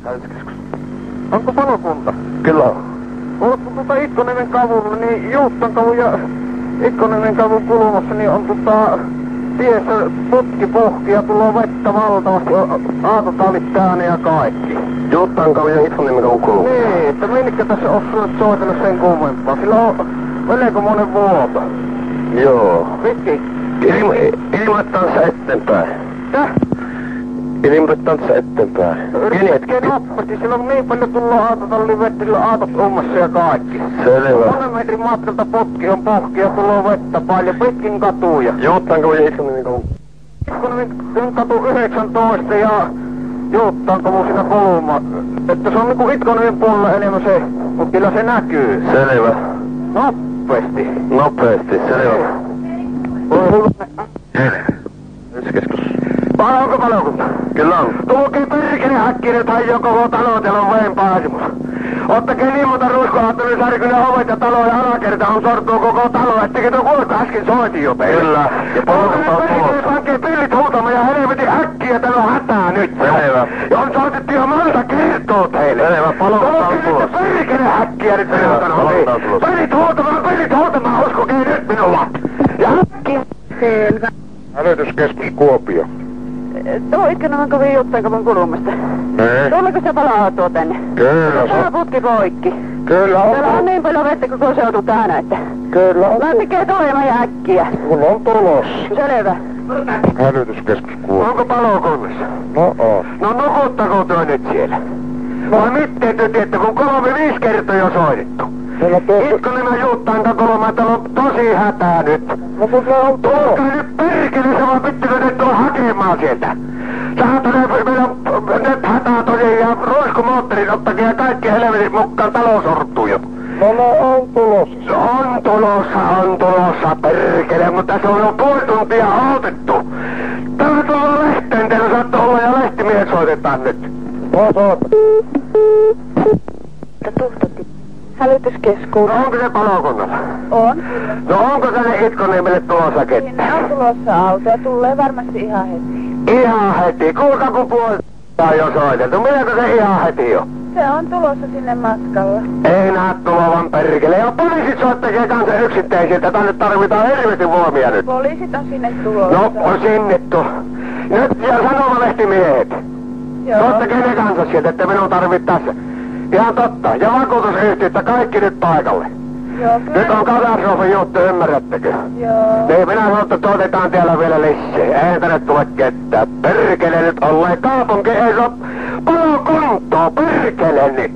Hälytyskeskus. Onko palokunta? Kyllä on. Oletko Itkoniemen kavulla, niin Juuttan kavun ja Itkoniemen kavun kulmassa, niin on tiessä putkipuhki ja tulee vettä valtavasti, aatotallit täynnä ja kaikki. Juuttan kavun ja Itkoniemen kavun kulmassa. Niin, että minnekä tässä on soitellut sen kummempaa. Sillä on melko monen vuoto. Joo. Vitki? Ilmoittaa se eteenpäin. Täh? Ilmoittaa se eteenpäin. Pieni hetki. Hetken nopeasti, siellä on niin paljon tullut aatotallin vettä, sillä on aatot ummassa ja kaikki. Selvä. 3 metrin matkalta putki on pohki ja tulee vettä paljon pitkin katuja. Juuttan kavun ja Itkoniemen kavun. Itkoniemen katu 19 ja Juuttan kavu siinä kulma. Että se on niinku Itkoniemen puolella enemmän se, mutta kyllä se näkyy. Selvä. Nopeasti. Nopeasti, selvä. Hälytyskeskus. Onko palokunta? Kyllä on. Tulkii perkele häkki nyt haijoo koko talo, teillä on veen pääsimus. Ottakee niin monta ruiskolattelua, niin särkyne ovet ja talo ja alakerta on sortuu koko talo, ettekä tuo kuulko äsken soitin jo teille. Kyllä. Ja palokunta on tulossa. Pankee pillit huutamaan ja helvetin häkkiä, täällä on hätää nyt. Selvä. Ja on soitettu jo monta kertoo teille. Selvä, palokunta on tulossa. Perkele häkkiä nyt Selvä, palokunta on tulossa. Pillit huutamaan, uskokee nyt minulla. Ja häkki. Selvä. Hälytyskeskus Kuopio. Tuo Itkoniemen kovin Juuttan kavun kulmasta. Nee. Tuleeko se pala-autoa tänne? Kyllä Täällä on putki poikki. Kyllä Täällä on niin paljon vettä koko seutu täynnä, että Kyllä lähtekee tulemaan ja äkkiä. kun on tulossa. Selvä. Hälytyskeskus Kuopio. Onko palokunnassa? No on. No nukuttako tuo nyt siellä? Vai miten te tiedätte, kun 3-5 kertaa jo soitettu? Itkoniemen Juuttan kolma, täällä on tosi hätää nyt. No kun se on Tulkaa nyt perkele, se vaan pittikö nyt tulla hakemaan sieltä. Saatana, meillä on nyt hätää tosi ja ruiskumoottorit ottakaa kaikki helvetin mukaan talosorttuu jo. No on tulossa. On tulossa perkele, mutta se on jo puoli tuntia odotettu. Täällä tullaan lehteen, teillä saattaa olla ja lehtimiehet soitetaan nyt. No. Tuhtotti. Hälytyskeskus. No onko se palokunnalla? On. No onko tänne Itkoniemelle tulossa kettä? Sinne on tulossa auto ja tulee varmasti ihan heti. Ihan heti, kuinka kun puolta jo soitettu, milloin se ihan heti jo? Se on tulossa sinne matkalla. Ei näe tulevan perkele, ja poliisit soittakee kanssa yksittäisiltä, tänne tarvitaan helvetin voimia nyt. Poliisit on sinne tulossa. No, on sinnittu. Nyt ja sanomalehtimiehet. Joo. Soittakaa ne kanssa sieltä, että minun tarvittais. Ihan totta, ja vakuutusyhtiötä kaikki nyt paikalle. Joo, kyllä. Nyt on katastrofin juttu, ymmärrättekö? Joo. Niin, minä sanon, että otetaan täällä vielä lisää. Ei tänne tule ketään. Perkele nyt olleen kaupunki, ei saa palokuntoa, perkele nyt.